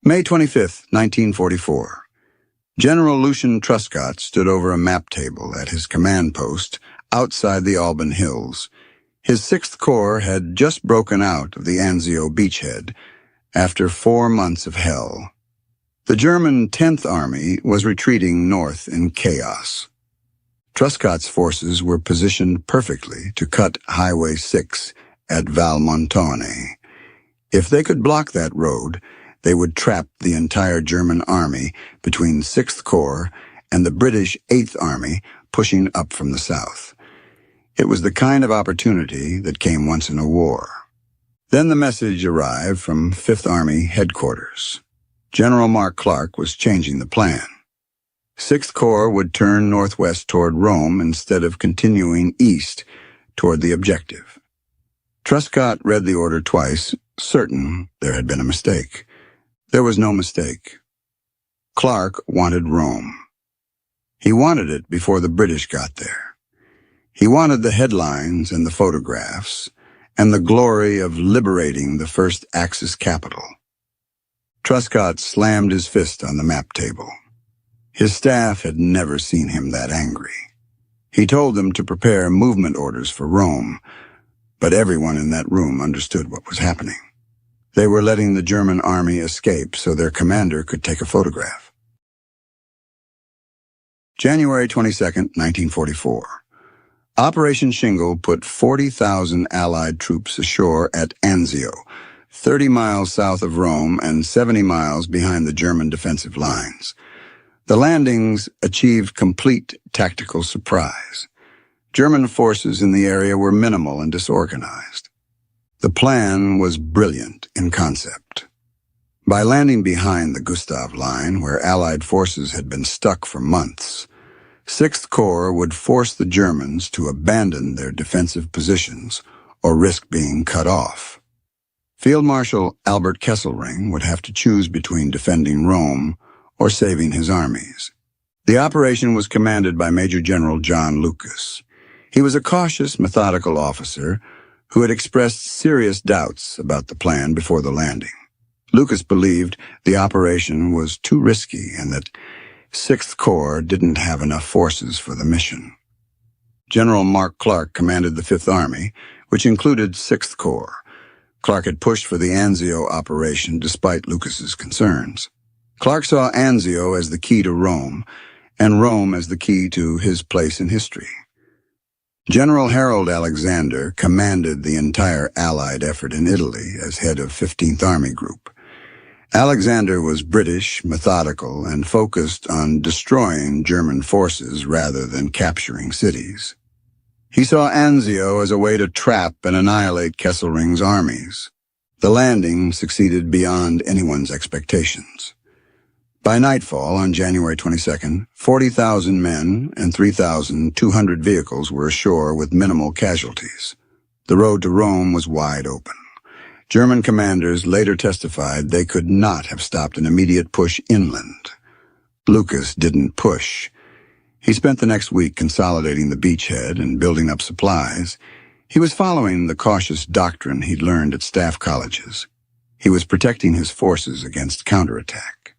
May 25, 1944. General Lucian Truscott stood over a map table at his command post outside the Alban Hills. His 6th Corps had just broken out of the Anzio beachhead after 4 months of hell. The German 10th Army was retreating north in chaos. Truscott's forces were positioned perfectly to cut Highway 6 at Valmontone. If they could block that road, they would trap the entire German army between 6th Corps and the British 8th Army pushing up from the south. It was the kind of opportunity that came once in a war. Then the message arrived from 5th Army headquarters. General Mark Clark was changing the plan. 6th Corps would turn northwest toward Rome instead of continuing east toward the objective. Truscott read the order twice, certain there had been a mistake. There was no mistake. Clark wanted Rome. He wanted it before the British got there. He wanted the headlines and the photographs and the glory of liberating the first Axis capital. Truscott slammed his fist on the map table. His staff had never seen him that angry. He told them to prepare movement orders for Rome, but everyone in that room understood what was happening. They were letting the German army escape so their commander could take a photograph. January 22, 1944. Operation Shingle put 40,000 Allied troops ashore at Anzio, 30 miles south of Rome and 70 miles behind the German defensive lines. The landings achieved complete tactical surprise. German forces in the area were minimal and disorganized. The plan was brilliant in concept. By landing behind the Gustav Line, where Allied forces had been stuck for months, 6th Corps would force the Germans to abandon their defensive positions or risk being cut off. Field Marshal Albert Kesselring would have to choose between defending Rome or saving his armies. The operation was commanded by Major General John Lucas. He was a cautious, methodical officer who had expressed serious doubts about the plan before the landing. Lucas believed the operation was too risky and that 6th Corps didn't have enough forces for the mission. General Mark Clark commanded the 5th Army, which included 6th Corps. Clark had pushed for the Anzio operation despite Lucas's concerns. Clark saw Anzio as the key to Rome, and Rome as the key to his place in history. General Harold Alexander commanded the entire Allied effort in Italy as head of 15th Army Group. Alexander was British, methodical, and focused on destroying German forces rather than capturing cities. He saw Anzio as a way to trap and annihilate Kesselring's armies. The landing succeeded beyond anyone's expectations. By nightfall on January 22nd, 40,000 men and 3,200 vehicles were ashore with minimal casualties. The road to Rome was wide open. German commanders later testified they could not have stopped an immediate push inland. Lucas didn't push. He spent the next week consolidating the beachhead and building up supplies. He was following the cautious doctrine he'd learned at staff colleges. He was protecting his forces against counterattack.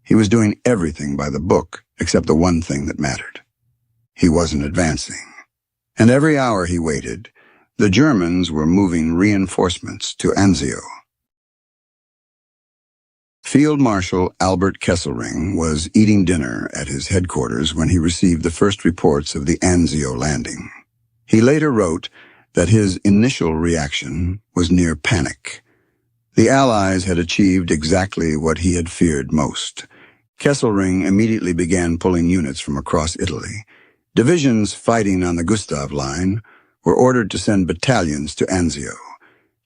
He was doing everything by the book except the one thing that mattered. He wasn't advancing. And every hour he waited, the Germans were moving reinforcements to Anzio. Field Marshal Albert Kesselring was eating dinner at his headquarters when he received the first reports of the Anzio landing. He later wrote that his initial reaction was near panic. The Allies had achieved exactly what he had feared most. Kesselring immediately began pulling units from across Italy. Divisions fighting on the Gustav Line were ordered to send battalions to Anzio.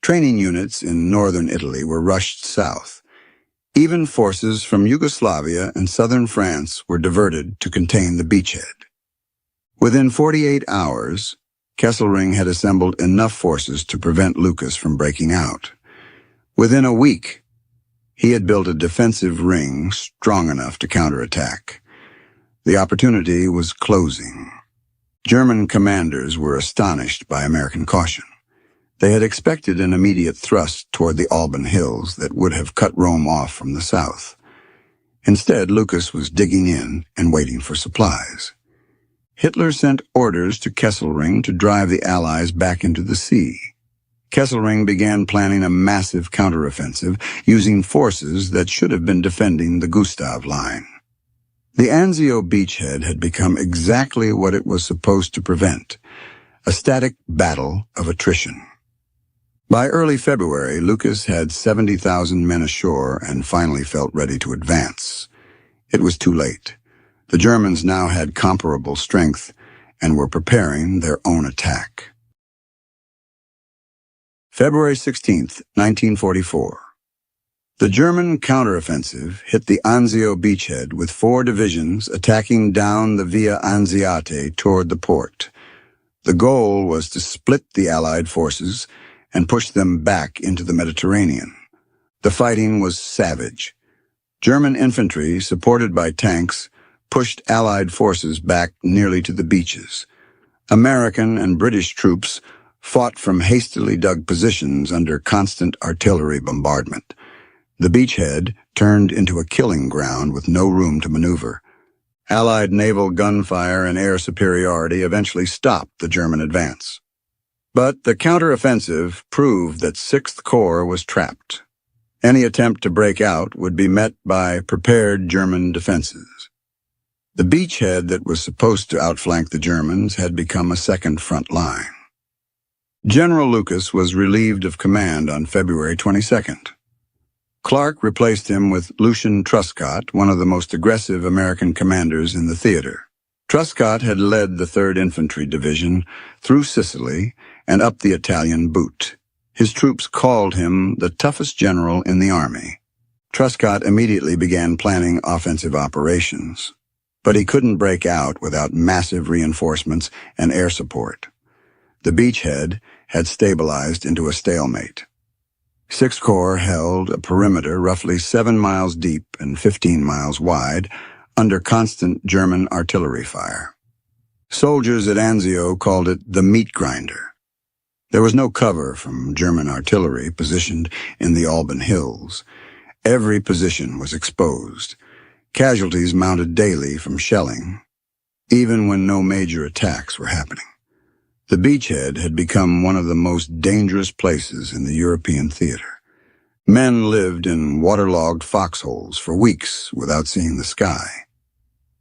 Training units in northern Italy were rushed south. Even forces from Yugoslavia and southern France were diverted to contain the beachhead. Within 48 hours, Kesselring had assembled enough forces to prevent Lucas from breaking out. Within a week, he had built a defensive ring strong enough to counterattack. The opportunity was closing. German commanders were astonished by American caution. They had expected an immediate thrust toward the Alban Hills that would have cut Rome off from the south. Instead, Lucas was digging in and waiting for supplies. Hitler sent orders to Kesselring to drive the Allies back into the sea. Kesselring began planning a massive counteroffensive using forces that should have been defending the Gustav Line. The Anzio beachhead had become exactly what it was supposed to prevent, a static battle of attrition. By early February, Lucas had 70,000 men ashore and finally felt ready to advance. It was too late. The Germans now had comparable strength and were preparing their own attack. February 16, 1944. The German counteroffensive hit the Anzio beachhead with 4 divisions attacking down the Via Anziate toward the port. The goal was to split the Allied forces and push them back into the Mediterranean. The fighting was savage. German infantry, supported by tanks, pushed Allied forces back nearly to the beaches. American and British troops fought from hastily dug positions under constant artillery bombardment. The beachhead turned into a killing ground with no room to maneuver. Allied naval gunfire and air superiority eventually stopped the German advance. But the counteroffensive proved that 6th Corps was trapped. Any attempt to break out would be met by prepared German defenses. The beachhead that was supposed to outflank the Germans had become a second front line. General Lucas was relieved of command on February 22nd. Clark replaced him with Lucian Truscott, one of the most aggressive American commanders in the theater. Truscott had led the 3rd Infantry Division through Sicily and up the Italian boot. His troops called him the toughest general in the army. Truscott immediately began planning offensive operations, but he couldn't break out without massive reinforcements and air support. The beachhead had stabilized into a stalemate. 6th Corps held a perimeter roughly 7 miles deep and 15 miles wide under constant German artillery fire. Soldiers at Anzio called it the meat grinder. There was no cover from German artillery positioned in the Alban Hills. Every position was exposed. Casualties mounted daily from shelling, even when no major attacks were happening. The beachhead had become one of the most dangerous places in the European theater. Men lived in waterlogged foxholes for weeks without seeing the sky.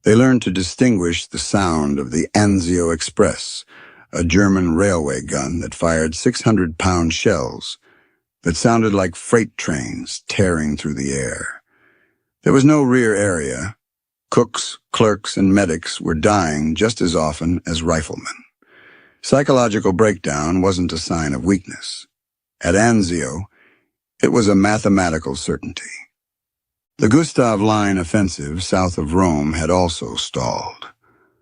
They learned to distinguish the sound of the Anzio Express, a German railway gun that fired 600-pound shells that sounded like freight trains tearing through the air. There was no rear area. Cooks, clerks, and medics were dying just as often as riflemen. Psychological breakdown wasn't a sign of weakness. At Anzio, it was a mathematical certainty. The Gustav Line offensive south of Rome had also stalled.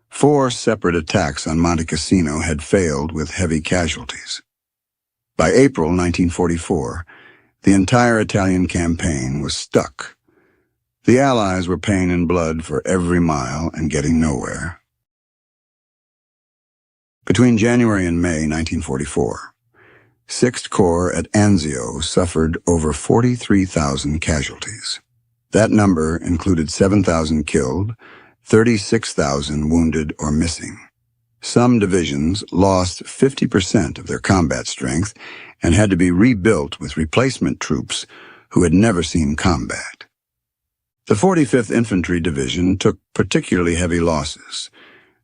4 separate attacks on Monte Cassino had failed with heavy casualties. By April 1944, the entire Italian campaign was stuck. The Allies were paying in blood for every mile and getting nowhere. Between January and May 1944, 6th Corps at Anzio suffered over 43,000 casualties. That number included 7,000 killed, 36,000 wounded or missing. Some divisions lost 50% of their combat strength and had to be rebuilt with replacement troops who had never seen combat. The 45th Infantry Division took particularly heavy losses.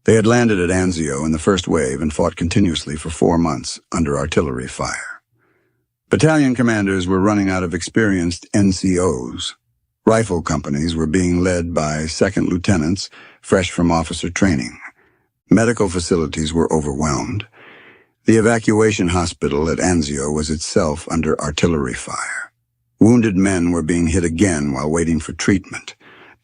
They had landed at Anzio in the first wave and fought continuously for 4 months under artillery fire. Battalion commanders were running out of experienced NCOs. Rifle companies were being led by second lieutenants fresh from officer training. Medical facilities were overwhelmed. The evacuation hospital at Anzio was itself under artillery fire. Wounded men were being hit again while waiting for treatment.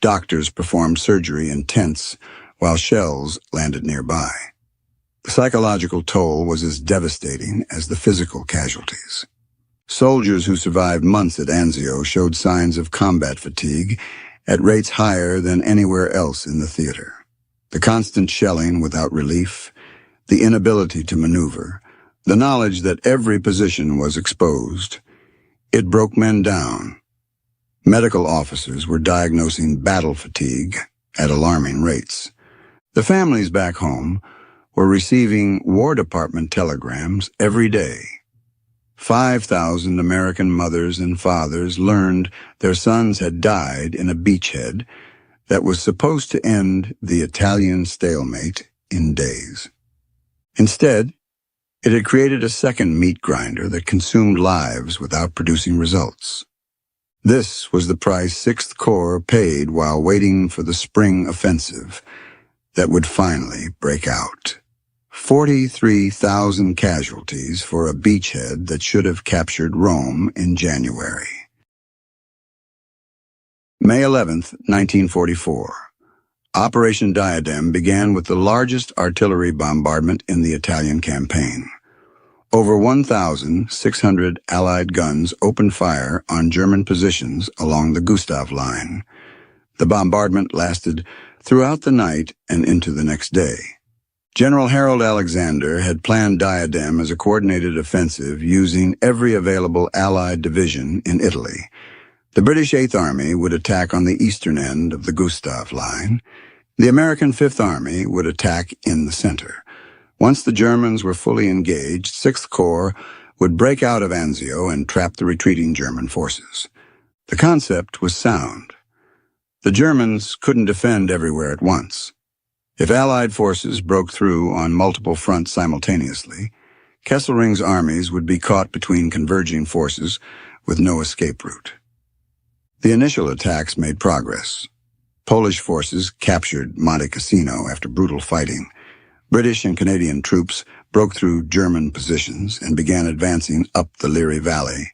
Doctors performed surgery in tents while shells landed nearby. The psychological toll was as devastating as the physical casualties. Soldiers who survived months at Anzio showed signs of combat fatigue at rates higher than anywhere else in the theater. The constant shelling without relief, the inability to maneuver, The knowledge that every position was exposed, it broke men down. Medical officers were diagnosing battle fatigue at alarming rates. The families back home were receiving War Department telegrams every day. 5,000 American mothers and fathers learned their sons had died in a beachhead that was supposed to end the Italian stalemate in days. Instead, it had created a second meat grinder that consumed lives without producing results. This was the price 6th Corps paid while waiting for the spring offensive that would finally break out. 43,000 casualties for a beachhead that should have captured Rome in January. May 11, 1944. Operation Diadem began with the largest artillery bombardment in the Italian campaign. Over 1,600 Allied guns opened fire on German positions along the Gustav Line. The bombardment lasted throughout the night and into the next day. General Harold Alexander had planned Diadem as a coordinated offensive using every available Allied division in Italy. The British 8th Army would attack on the eastern end of the Gustav Line. The American 5th Army would attack in the center. Once the Germans were fully engaged, 6th Corps would break out of Anzio and trap the retreating German forces. The concept was sound. The Germans couldn't defend everywhere at once. If Allied forces broke through on multiple fronts simultaneously, Kesselring's armies would be caught between converging forces with no escape route. The initial attacks made progress. Polish forces captured Monte Cassino after brutal fighting. British and Canadian troops broke through German positions and began advancing up the Liri Valley.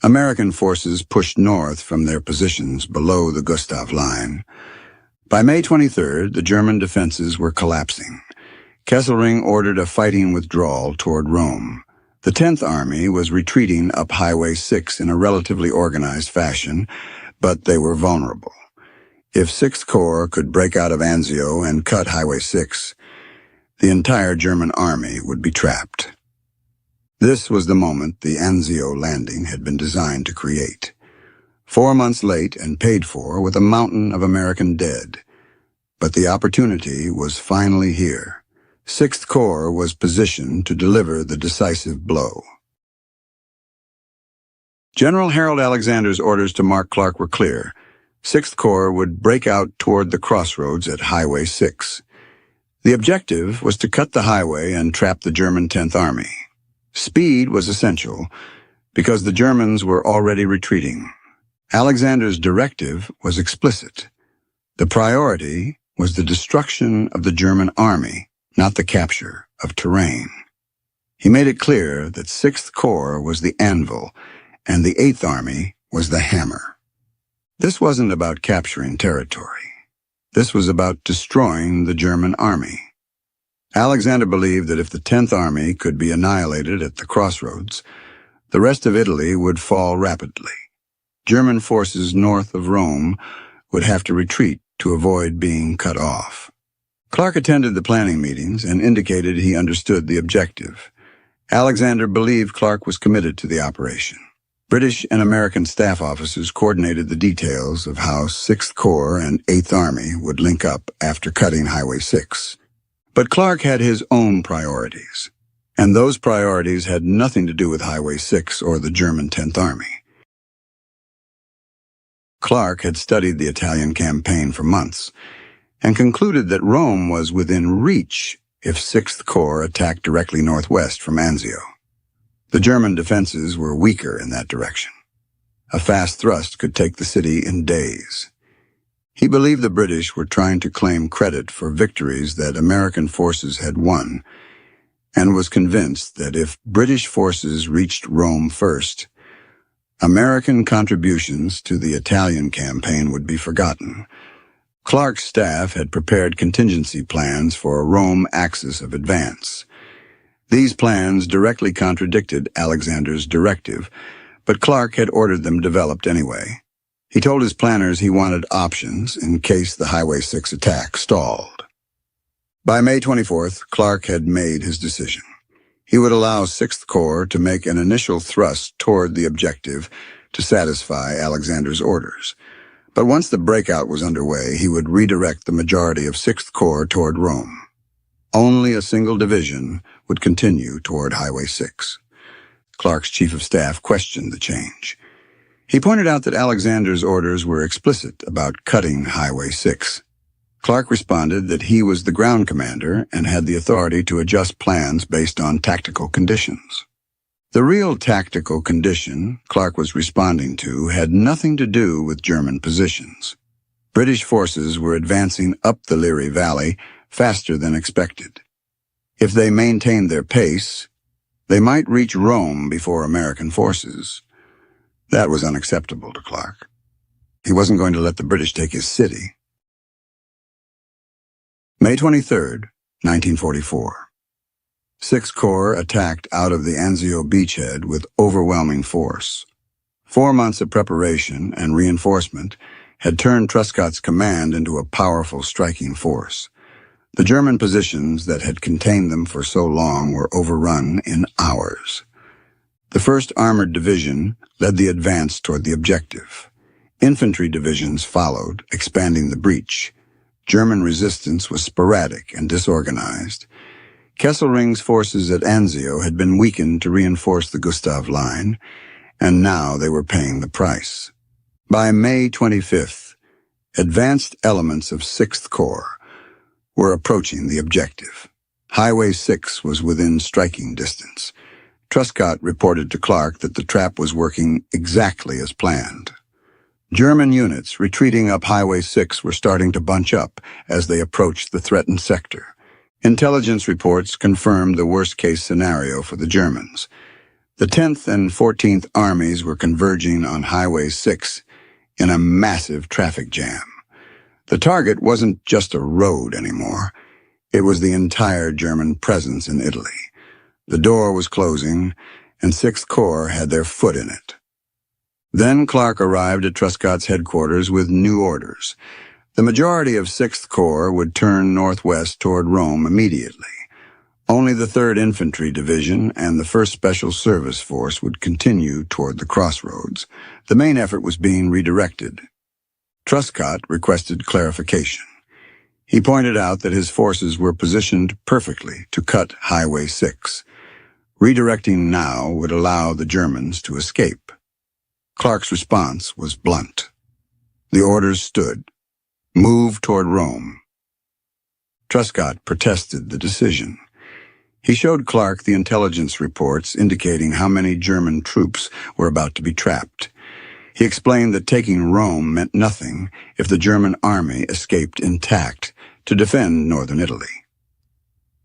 American forces pushed north from their positions below the Gustav Line. By May 23rd, the German defenses were collapsing. Kesselring ordered a fighting withdrawal toward Rome. The 10th Army was retreating up Highway 6 in a relatively organized fashion, but they were vulnerable. If 6th Corps could break out of Anzio and cut Highway 6, the entire German army would be trapped. This was the moment the Anzio landing had been designed to create. 4 months late and paid for with a mountain of American dead. But the opportunity was finally here. 6th Corps was positioned to deliver the decisive blow. General Harold Alexander's orders to Mark Clark were clear. 6th Corps would break out toward the crossroads at Highway 6. The objective was to cut the highway and trap the German 10th Army. Speed was essential because the Germans were already retreating. Alexander's directive was explicit. The priority was the destruction of the German army, not the capture of terrain. He made it clear that 6th Corps was the anvil and the 8th Army was the hammer. This wasn't about capturing territory. This was about destroying the German army. Alexander believed that if the 10th Army could be annihilated at the crossroads, the rest of Italy would fall rapidly. German forces north of Rome would have to retreat to avoid being cut off. Clark attended the planning meetings and indicated he understood the objective. Alexander believed Clark was committed to the operation. British and American staff officers coordinated the details of how 6th Corps and 8th Army would link up after cutting Highway 6. But Clark had his own priorities, and those priorities had nothing to do with Highway 6 or the German 10th Army. Clark had studied the Italian campaign for months and concluded that Rome was within reach if 6th Corps attacked directly northwest from Anzio. The German defenses were weaker in that direction. A fast thrust could take the city in days. He believed the British were trying to claim credit for victories that American forces had won, and was convinced that if British forces reached Rome first, American contributions to the Italian campaign would be forgotten. Clark's staff had prepared contingency plans for a Rome axis of advance. These plans directly contradicted Alexander's directive, but Clark had ordered them developed anyway. He told his planners he wanted options in case the Highway 6 attack stalled. By May 24th, Clark had made his decision. He would allow 6th Corps to make an initial thrust toward the objective to satisfy Alexander's orders. But once the breakout was underway, he would redirect the majority of 6th Corps toward Rome. Only a single division would continue toward Highway 6. Clark's chief of staff questioned the change. He pointed out that Alexander's orders were explicit about cutting Highway 6. Clark responded that he was the ground commander and had the authority to adjust plans based on tactical conditions. The real tactical condition Clark was responding to had nothing to do with German positions. British forces were advancing up the Liri Valley faster than expected. If they maintained their pace, they might reach Rome before American forces. That was unacceptable to Clark. He wasn't going to let the British take his city. May 23, 1944. 6th Corps attacked out of the Anzio beachhead with overwhelming force. 4 months of preparation and reinforcement had turned Truscott's command into a powerful striking force. The German positions that had contained them for so long were overrun in hours. The 1st Armored Division led the advance toward the objective. Infantry divisions followed, expanding the breach. German resistance was sporadic and disorganized. Kesselring's forces at Anzio had been weakened to reinforce the Gustav Line, and now they were paying the price. By May 25th, advanced elements of 6th Corps were approaching the objective. Highway 6 was within striking distance. Truscott reported to Clark that the trap was working exactly as planned. German units retreating up Highway 6 were starting to bunch up as they approached the threatened sector. Intelligence reports confirmed the worst-case scenario for the Germans. The 10th and 14th Armies were converging on Highway 6 in a massive traffic jam. The target wasn't just a road anymore. It was the entire German presence in Italy. The door was closing, and 6th Corps had their foot in it. Then Clark arrived at Truscott's headquarters with new orders. The majority of 6th Corps would turn northwest toward Rome immediately. Only the 3rd Infantry Division and the 1st Special Service Force would continue toward the crossroads. The main effort was being redirected. Truscott requested clarification. He pointed out that his forces were positioned perfectly to cut Highway 6. Redirecting now would allow the Germans to escape. Clark's response was blunt. The orders stood. Move toward Rome. Truscott protested the decision. He showed Clark the intelligence reports indicating how many German troops were about to be trapped. He explained that taking Rome meant nothing if the German army escaped intact to defend northern Italy.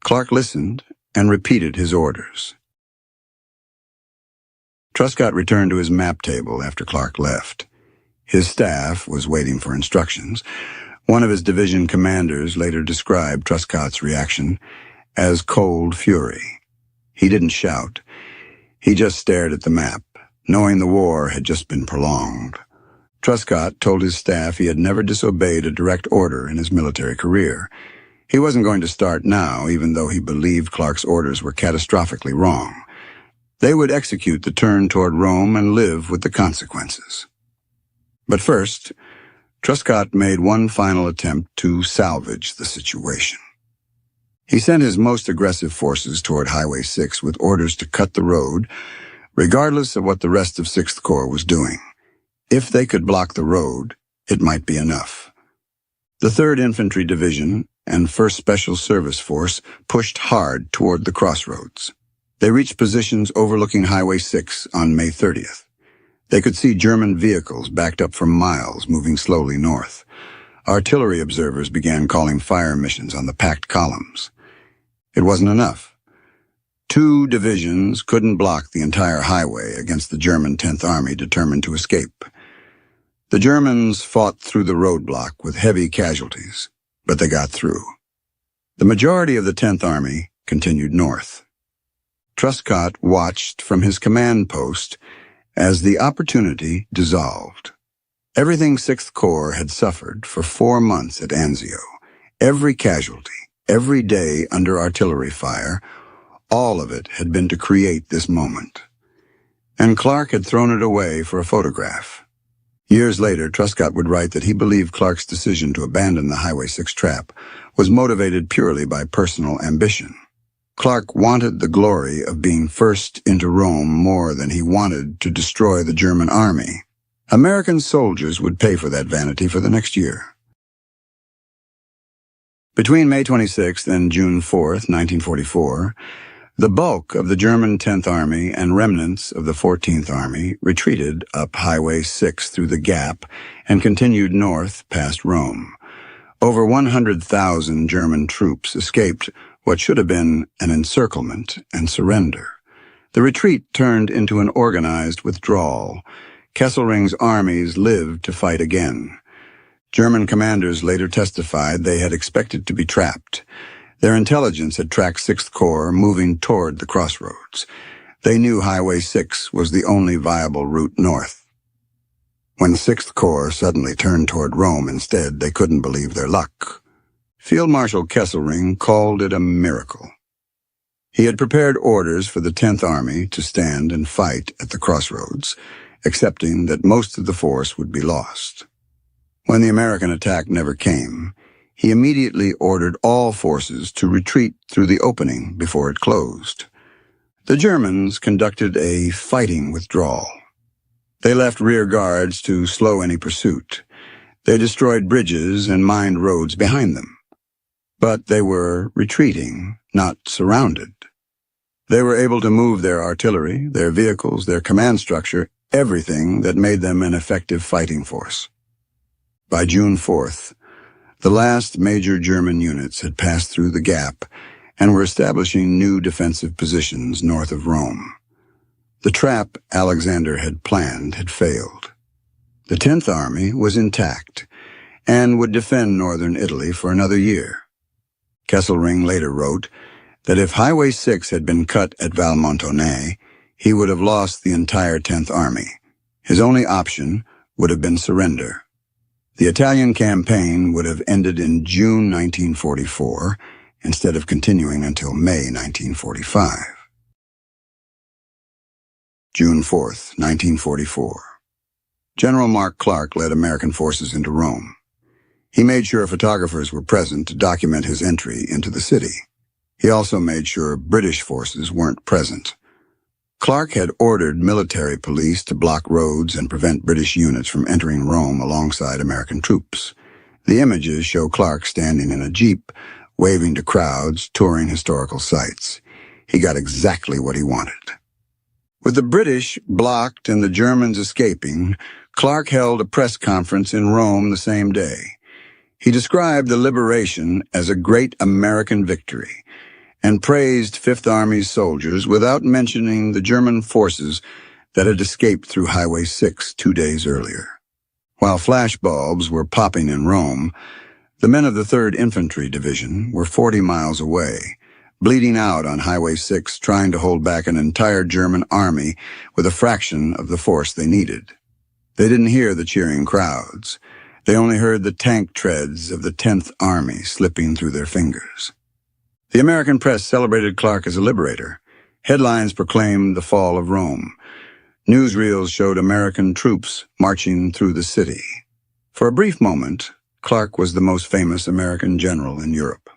Clark listened and repeated his orders. Truscott returned to his map table after Clark left. His staff was waiting for instructions. One of his division commanders later described Truscott's reaction as cold fury. He didn't shout. He just stared at the map, knowing the war had just been prolonged. Truscott told his staff he had never disobeyed a direct order in his military career. He wasn't going to start now, even though he believed Clark's orders were catastrophically wrong. They would execute the turn toward Rome and live with the consequences. But first, Truscott made one final attempt to salvage the situation. He sent his most aggressive forces toward Highway 6 with orders to cut the road, regardless of what the rest of 6th Corps was doing. If they could block the road, it might be enough. The 3rd Infantry Division and 1st Special Service Force pushed hard toward the crossroads. They reached positions overlooking Highway 6 on May 30th. They could see German vehicles backed up for miles moving slowly north. Artillery observers began calling fire missions on the packed columns. It wasn't enough. 2 divisions couldn't block the entire highway against the German 10th Army determined to escape. The Germans fought through the roadblock with heavy casualties, but they got through. The majority of the 10th Army continued north. Truscott watched from his command post as the opportunity dissolved. Everything 6th Corps had suffered for 4 months at Anzio, every casualty, every day under artillery fire, All of it had been to create this moment. And Clark had thrown it away for a photograph. Years later, Truscott would write that he believed Clark's decision to abandon the Highway 6 trap was motivated purely by personal ambition. Clark wanted the glory of being first into Rome more than he wanted to destroy the German army. American soldiers would pay for that vanity for the next year. Between May 26th and June 4th, 1944, the bulk of the German 10th Army and remnants of the 14th Army retreated up Highway 6 through the Gap and continued north past Rome. Over 100,000 German troops escaped what should have been an encirclement and surrender. The retreat turned into an organized withdrawal. Kesselring's armies lived to fight again. German commanders later testified they had expected to be trapped. Their intelligence had tracked 6th Corps moving toward the crossroads. They knew Highway 6 was the only viable route north. When 6th Corps suddenly turned toward Rome instead, they couldn't believe their luck. Field Marshal Kesselring called it a miracle. He had prepared orders for the 10th Army to stand and fight at the crossroads, accepting that most of the force would be lost. When the American attack never came, he immediately ordered all forces to retreat through the opening before it closed. The Germans conducted a fighting withdrawal. They left rear guards to slow any pursuit. They destroyed bridges and mined roads behind them. But they were retreating, not surrounded. They were able to move their artillery, their vehicles, their command structure, everything that made them an effective fighting force. By June 4th, the last major German units had passed through the Gap and were establishing new defensive positions north of Rome. The trap Alexander had planned had failed. The 10th Army was intact and would defend northern Italy for another year. Kesselring later wrote that if Highway 6 had been cut at Valmontone, he would have lost the entire 10th Army. His only option would have been surrender. The Italian campaign would have ended in June 1944 instead of continuing until May 1945. June 4th, 1944. General Mark Clark led American forces into Rome. He made sure photographers were present to document his entry into the city. He also made sure British forces weren't present. Clark had ordered military police to block roads and prevent British units from entering Rome alongside American troops. The images show Clark standing in a jeep, waving to crowds, touring historical sites. He got exactly what he wanted. With the British blocked and the Germans escaping, Clark held a press conference in Rome the same day. He described the liberation as a great American victory and praised Fifth Army's soldiers without mentioning the German forces that had escaped through Highway 6 2 days earlier. While flashbulbs were popping in Rome, the men of the 3rd Infantry Division were 40 miles away, bleeding out on Highway 6 trying to hold back an entire German army with a fraction of the force they needed. They didn't hear the cheering crowds. They only heard the tank treads of the 10th Army slipping through their fingers. The American press celebrated Clark as a liberator. Headlines proclaimed the fall of Rome. Newsreels showed American troops marching through the city. For a brief moment, Clark was the most famous American general in Europe.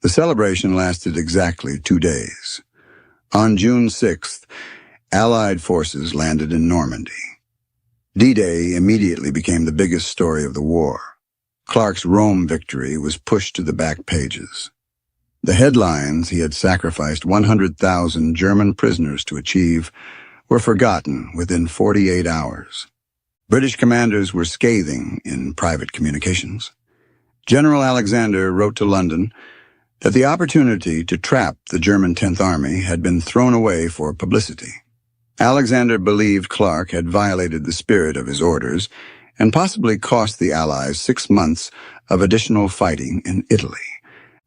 The celebration lasted exactly 2 days. On June 6th, Allied forces landed in Normandy. D-Day immediately became the biggest story of the war. Clark's Rome victory was pushed to the back pages. The headlines he had sacrificed 100,000 German prisoners to achieve were forgotten within 48 hours. British commanders were scathing in private communications. General Alexander wrote to London that the opportunity to trap the German 10th Army had been thrown away for publicity. Alexander believed Clark had violated the spirit of his orders and possibly cost the Allies 6 months of additional fighting in Italy.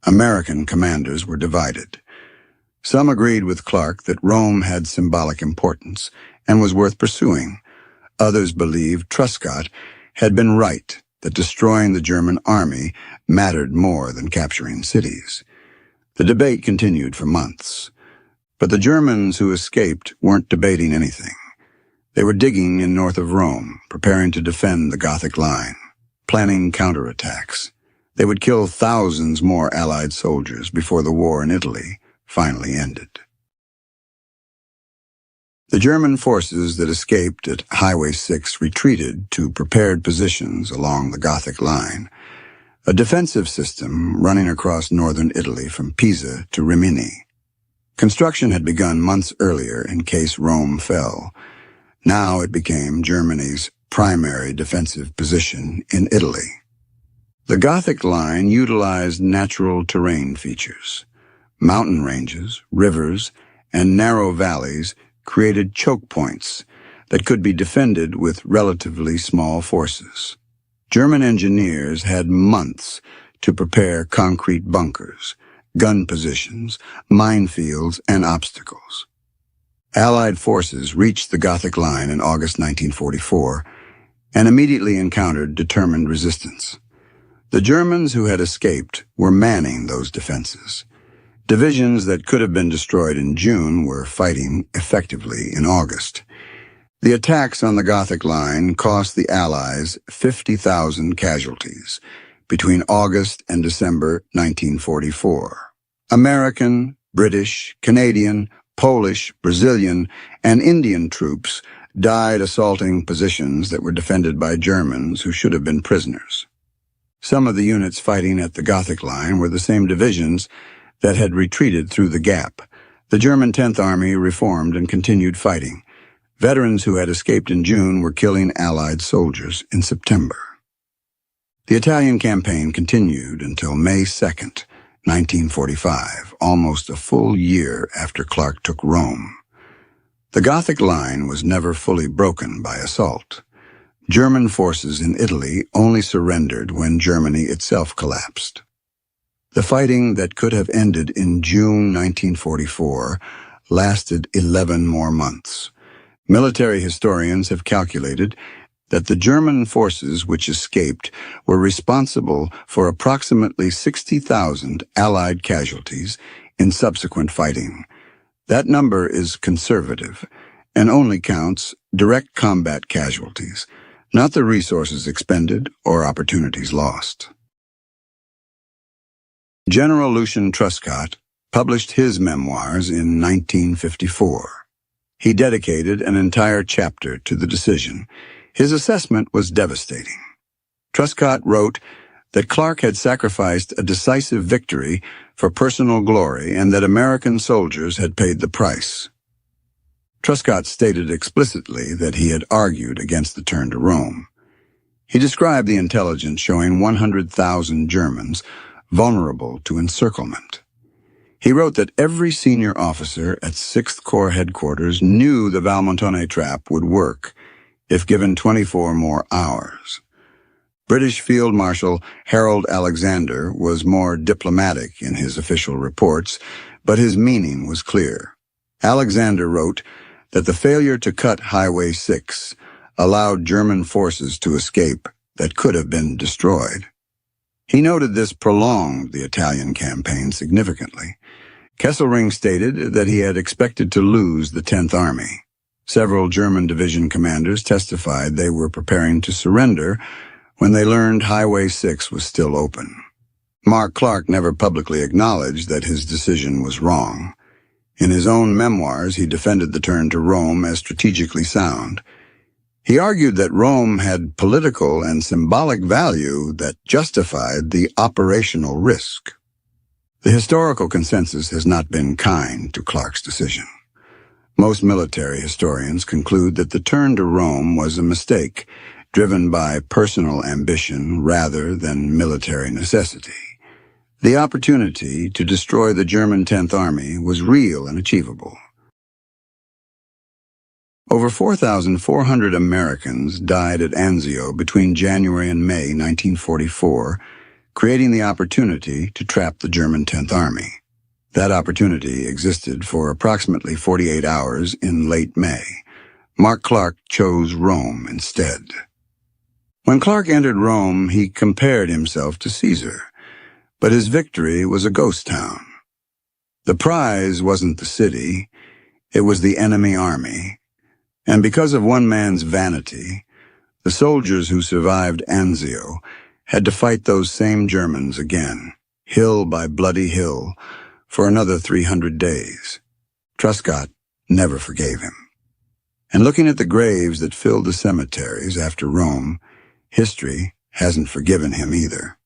American commanders were divided. Some agreed with Clark that Rome had symbolic importance and was worth pursuing. Others believed Truscott had been right that destroying the German army mattered more than capturing cities. The debate continued for months. But the Germans who escaped weren't debating anything. They were digging in north of Rome, preparing to defend the Gothic line, planning counterattacks. They would kill thousands more Allied soldiers before the war in Italy finally ended. The German forces that escaped at Highway 6 retreated to prepared positions along the Gothic line, a defensive system running across northern Italy from Pisa to Rimini. Construction had begun months earlier in case Rome fell. Now it became Germany's primary defensive position in Italy. The Gothic line utilized natural terrain features. Mountain ranges, rivers, and narrow valleys created choke points that could be defended with relatively small forces. German engineers had months to prepare concrete bunkers, gun positions, minefields, and obstacles. Allied forces reached the Gothic line in August 1944 and immediately encountered determined resistance. The Germans who had escaped were manning those defenses. Divisions that could have been destroyed in June were fighting effectively in August. The attacks on the Gothic line cost the Allies 50,000 casualties between August and December 1944. American, British, Canadian, Polish, Brazilian, and Indian troops died assaulting positions that were defended by Germans who should have been prisoners. Some of the units fighting at the Gothic line were the same divisions that had retreated through the gap. The German 10th Army reformed and continued fighting. Veterans who had escaped in June were killing Allied soldiers in September. The Italian campaign continued until May 2nd, 1945, almost a full year after Clark took Rome. The Gothic line was never fully broken by assault. German forces in Italy only surrendered when Germany itself collapsed. The fighting that could have ended in June 1944 lasted 11 more months. Military historians have calculated that the German forces which escaped were responsible for approximately 60,000 Allied casualties in subsequent fighting. That number is conservative and only counts direct combat casualties, not the resources expended or opportunities lost. General Lucian Truscott published his memoirs in 1954. He dedicated an entire chapter to the decision. His assessment was devastating. Truscott wrote that Clark had sacrificed a decisive victory for personal glory and that American soldiers had paid the price. Truscott stated explicitly that he had argued against the turn to Rome. He described the intelligence showing 100,000 Germans vulnerable to encirclement. He wrote that every senior officer at 6th Corps headquarters knew the Valmontone trap would work if given 24 more hours. British Field Marshal Harold Alexander was more diplomatic in his official reports, but his meaning was clear. Alexander wrote that the failure to cut Highway 6 allowed German forces to escape that could have been destroyed. He noted this prolonged the Italian campaign significantly. Kesselring stated that he had expected to lose the 10th Army. Several German division commanders testified they were preparing to surrender when they learned Highway 6 was still open. Mark Clark never publicly acknowledged that his decision was wrong. In his own memoirs, he defended the turn to Rome as strategically sound. He argued that Rome had political and symbolic value that justified the operational risk. The historical consensus has not been kind to Clark's decision. Most military historians conclude that the turn to Rome was a mistake, driven by personal ambition rather than military necessity. The opportunity to destroy the German 10th Army was real and achievable. Over 4,400 Americans died at Anzio between January and May 1944, creating the opportunity to trap the German 10th Army. That opportunity existed for approximately 48 hours in late May. Mark Clark chose Rome instead. When Clark entered Rome, he compared himself to Caesar, but his victory was a ghost town. The prize wasn't the city, It was the enemy army. And because of one man's vanity, the soldiers who survived Anzio had to fight those same Germans again, hill by bloody hill, for another 300 days. Truscott never forgave him. And looking at the graves that filled the cemeteries after Rome, history hasn't forgiven him either.